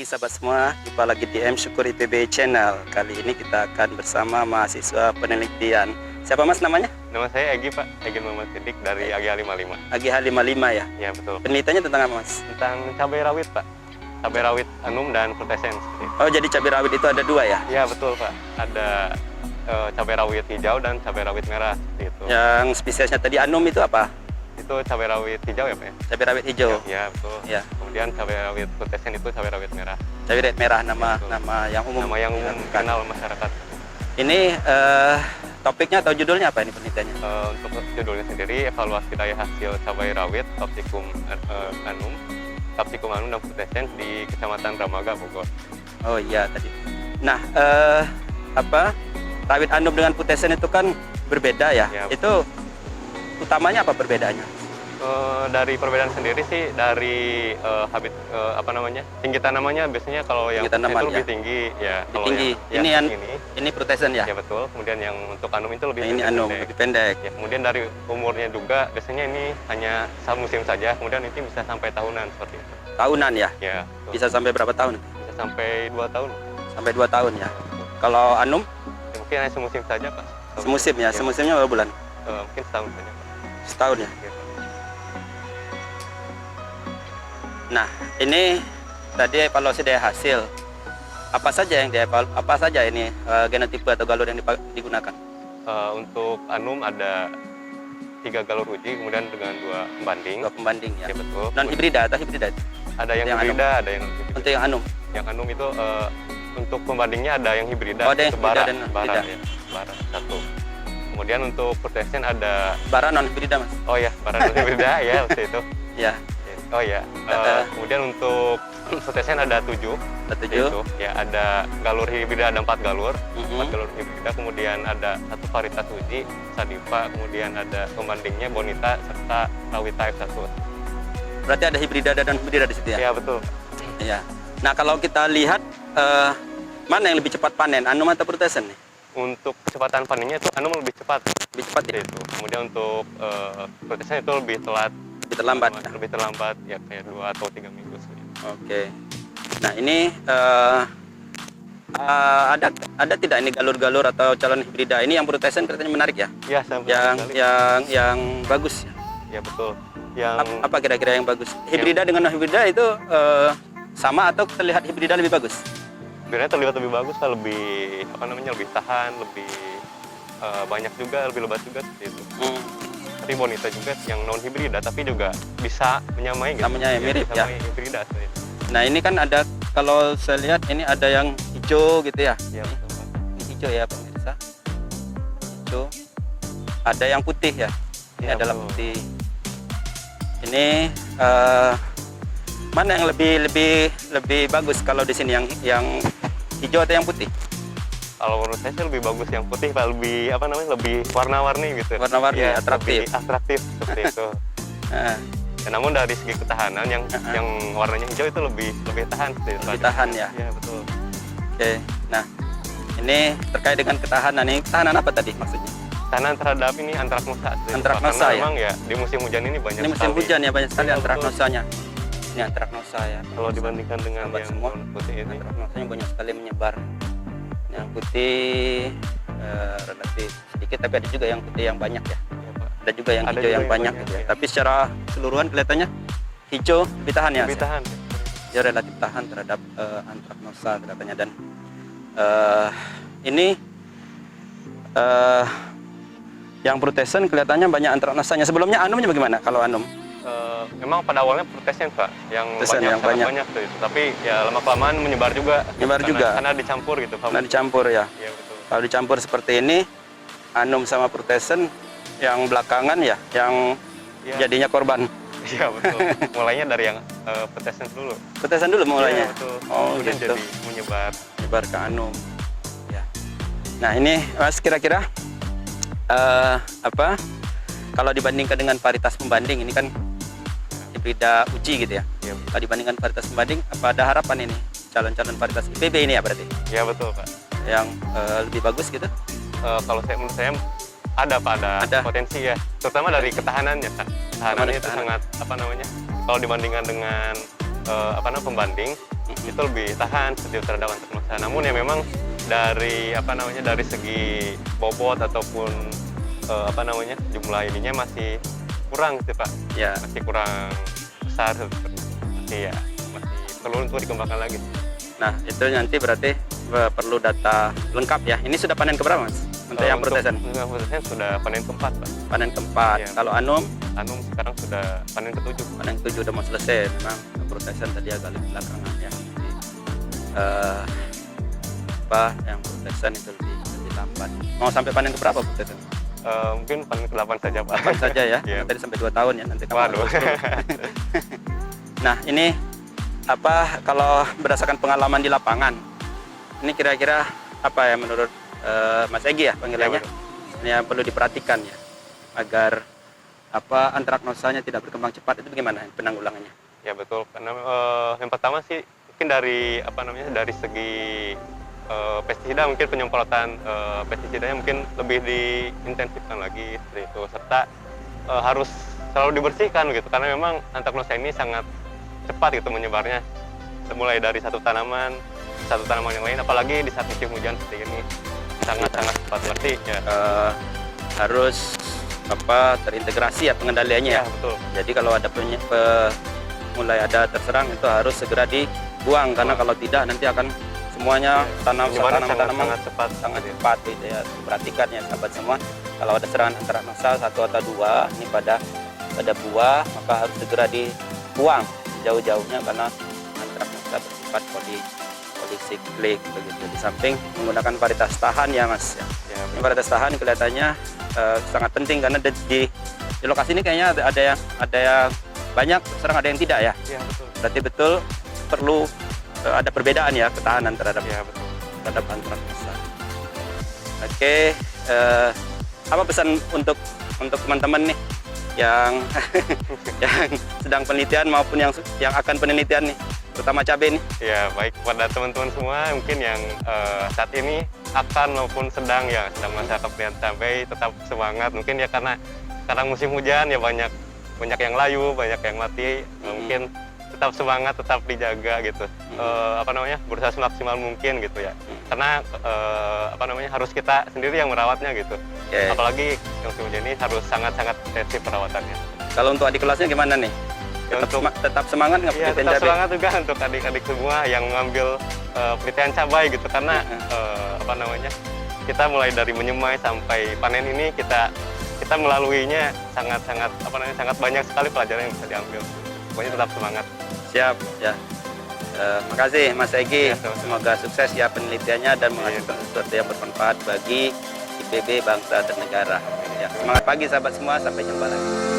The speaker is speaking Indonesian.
sahabat semua, jumpa lagi di M Syukur IPB Channel. Kali ini kita akan bersama mahasiswa penelitian. Siapa mas namanya? Nama saya Egi Pak, Egi Muhammad Siddiq dari AGH55. AGH55 ya? Ya betul. Penelitiannya tentang apa mas? Tentang cabai rawit Pak, cabai rawit anum dan frutescens. Oh jadi cabai rawit itu ada dua ya? Ya betul Pak, ada cabai rawit hijau dan cabai rawit merah gitu. Yang spesiesnya tadi anum itu apa? Itu cabai rawit hijau ya Pak ya? Cabai rawit hijau? Ya betul. Ya. Kemudian cabai rawit frutescens itu cabai rawit merah. Cabai rawit merah, nama yang umum. Nama yang umum kenal masyarakat. Ini topiknya atau judulnya apa ini penelitiannya? Untuk judulnya sendiri, evaluasi daya hasil cabai rawit Capsicum anum dan frutescens di Kecamatan Dramaga, Bogor. Oh iya tadi. Nah, rawit anum dengan frutescens itu kan berbeda ya? Ya. Itu utamanya apa perbedaannya? Dari perbedaan sendiri sih dari tinggi tanamannya biasanya kalau yang Tinggi tanaman, itu lebih ya? tinggi ya. Lebih Kalau tinggi. Ini frutescens ya? Ya betul. Kemudian yang untuk anum itu lebih Nah, ini anum pendek. lebih pendek. Ya, kemudian dari umurnya juga biasanya ini hanya satu musim saja. Kemudian ini bisa sampai tahunan seperti itu. Tahunan ya? Ya. Betul. Bisa sampai berapa tahun? Bisa sampai 2 tahun. Sampai 2 tahun ya? Kalau anum? Ya, mungkin hanya semusim saja Pak. Semusim ya? Semusimnya berapa bulan? Mungkin setahun saja Pak. Setahun ya? Ya, Pak. Nah, ini tadi evaluasi daya hasil. Apa saja yang apa saja ini genotipe atau galur yang digunakan? Untuk anum ada 3 galur uji, kemudian dengan 2 pembanding. 2 pembanding ya? Ya betul. Non hibrida atau hibrida? Ada yang yang hibrida, ada yang non hibrida. Untuk yang anum? Yang anum itu untuk pembandingnya ada yang hibrida. Oh, ada yang itu hibrida bara, dan non bara, hibrida. ya, bara satu. Kemudian untuk frutescens ada, Bara non hibrida mas? oh ya, bara non hibrida ya seperti itu. Ya. Oh ya. Kemudian untuk frutescens ada 7. Ada 7. Itu ya, ada galur hibrida, ada 4 galur. 4 Mhm. galur hibrida, kemudian ada 1 varietas uji Sadiva, kemudian ada pembandingnya Bonita serta rawit type 1. Berarti ada hibrida dan non hibrida di situ ya? Ya betul. Iya. Nah kalau kita lihat mana yang lebih cepat panen, anum atau frutescens nih? Untuk kecepatan panennya itu anum lebih cepat. Lebih cepat ya? Itu. Kemudian untuk frutescens itu lebih telat. Lebih terlambat? Lebih terlambat ya, kayak 2 atau 3 minggu sih. Oke. Nah ini ada tidak ini galur-galur atau calon hibrida? Ini yang frutescens katanya menarik ya? Ya, sama sekali. Yang bagus. Ya betul. Yang Apa kira-kira yang bagus? Hibrida dengan non hibrida itu sama atau terlihat hibrida lebih bagus? sebenarnya terlihat lebih bagus, kan lebih lebih tahan, lebih banyak juga, lebih lebat juga seperti itu. Tapi Bonita juga yang non hibrida tapi juga bisa menyamai gitu. Namanya mirip ya. Menyamai hibrida seperti itu. Nah ini kan ada, kalau saya lihat ini ada yang hijau gitu ya? Ya betul Pak. Ini hijau ya pemirsa. Hijau. Ada yang putih ya? Ini Ya, adalah betul. putih. Ini mana yang lebih bagus kalau di sini, yang hijau atau yang putih? Kalau menurut saya sih lebih bagus yang putih Pak, lebih lebih warna-warni gitu. Warna-warni, Ya, atraktif. lebih atraktif seperti itu. Nah, Ya, namun dari segi ketahanan yang warnanya hijau itu lebih tahan seperti itu. lebih tahan ya. Ya betul. Oke. Nah ini terkait dengan ketahanan. Ini ketahanan apa tadi maksudnya? Tahanan terhadap ini antraknosa. seperti itu, Pak. Antraknosa Karena ya? memang ya di musim hujan ini banyak Ini musim sekali. hujan ya, banyak sekali Ya, antraknosanya. Ini antraknosa ya. Kalau dibandingkan dengan Sahabat yang semua, putih ini, antraknosanya banyak sekali menyebar. Yang putih relatif sedikit, tapi ada juga yang putih yang banyak ya. ya, Pak. Ada juga yang Ada hijau juga yang yang banyak banyak, gitu ya. ya. Tapi secara keseluruhan kelihatannya hijau lebih tahan ya. Lebih tahan. Dia relatif tahan terhadap antraknosa kelihatannya. Dan ini yang frutescens kelihatannya banyak antraknosanya. Sebelumnya anumnya bagaimana kalau anum? Memang pada awalnya frutescens Pak, yang Frutescens banyak, yang sangat banyak. banyak tuh itu. Tapi ya lama kelamaan menyebar juga. Menyebar juga. Karena dicampur gitu Pak. Karena dicampur ya. Iya betul. Kalau dicampur seperti ini, anum sama frutescens yang belakangan ya, yang Ya. jadinya korban. Iya betul. Mulainya dari yang frutescens dulu. Frutescens dulu mulainya. Iya, betul. Oh, Kemudian gitu. jadi menyebar. Menyebar ke anum. Ya. Nah ini Mas kira-kira kalau dibandingkan dengan varietas pembanding, ini kan hibrida uji gitu ya. Iya. Kalau dibandingkan varietas pembanding, apa ada harapan ini calon-calon varietas IPB ini ya berarti Ya betul Pak. yang lebih bagus gitu? Kalau menurut saya ada Pak, Ada. potensi ya, terutama dari ketahanannya Kak. Ketahanannya itu Ketahanan. sangat kalau dibandingkan dengan pembanding itu lebih tahan seperti terhadap antraks nosa. Namun ya memang dari dari segi bobot ataupun jumlah ininya masih kurang sih Pak. Ya. Masih kurang besar masih perlu untuk dikembangkan lagi. Nah, itu nanti berarti perlu data lengkap ya. Ini sudah panen keberapa Mas? Untuk yang protesan? Untuk yang protesan sudah panen keempat Pak. Panen keempat. Ya. Kalau anum? Anum sekarang sudah panen ketujuh. Panen ketujuh udah mau selesai. Memang protesan tadi agak lebih belakangan ya. Jadi, yang protesan itu lebih lambat. Mau sampai panen keberapa protesan? Mungkin panen ke-8 saja Pak. 8 saja ya. Iya. Tadi sampai 2 tahun ya nanti kamu. Waduh. Nah, ini kalau berdasarkan pengalaman di lapangan, ini kira-kira apa ya menurut Mas Egi ya panggilannya? Ini yang perlu diperhatikan ya agar antraks nosanya tidak berkembang cepat, itu bagaimana penanggulangannya? Ya betul, karena yang pertama sih mungkin dari dari segi pestisida, mungkin penyemprotan pestisidanya mungkin lebih diintensifkan lagi seperti itu, serta harus selalu dibersihkan gitu, karena memang antraks nosa ini sangat cepat gitu menyebarnya, mulai dari satu tanaman yang lain, apalagi di saat musim hujan seperti ini sangat cepat. Berarti ya harus terintegrasi ya pengendaliannya ya. Betul. Jadi kalau ada mulai ada terserang itu harus segera dibuang, karena kalau tidak nanti akan semuanya tanaman sangat cepat gitu ya. Perhatikan ya sahabat semua, kalau ada serangan antraks nosa 1 atau 2 ini pada buah, maka harus segera dibuang jauh-jauhnya, karena antraks nosa bersifat polisiklik begitu. Di samping menggunakan varietas tahan ya Mas ya. Ini varietas tahan kelihatannya sangat penting, karena di lokasi ini kayaknya ada yang banyak serang, ada yang tidak ya. Iya betul. Berarti betul perlu ada perbedaan ya ketahanan terhadap antraks nosa. Oke, apa pesan untuk teman-teman nih yang yang sedang penelitian maupun yang akan penelitian nih, terutama cabai nih? Ya baik, pada teman-teman semua mungkin yang saat ini akan maupun sedang melaksanakan penelitian cabai, tetap semangat. Mungkin ya karena sekarang musim hujan ya banyak yang layu, banyak yang mati. Mungkin tetap semangat, tetap dijaga gitu. Berusaha semaksimal mungkin gitu ya. Karena harus kita sendiri yang merawatnya gitu. Okay. Apalagi yang musim hujan ini harus sangat-sangat intensif perawatannya. Kalau untuk adik kelasnya gimana nih? Tetap semangat nggak penelitian cabai? Tetap semangat juga untuk adik-adik semua yang mengambil penelitian cabai gitu, karena kita mulai dari menyemai sampai panen ini kita melaluinya sangat banyak sekali pelajaran yang bisa diambil. Pokoknya tetap semangat. Siap ya. Makasih Mas Egi. Ya, semoga sukses ya penelitiannya dan menghasilkan sesuatu yang bermanfaat bagi IPB, bangsa dan negara. Ya, semangat pagi sahabat semua, sampai jumpa lagi.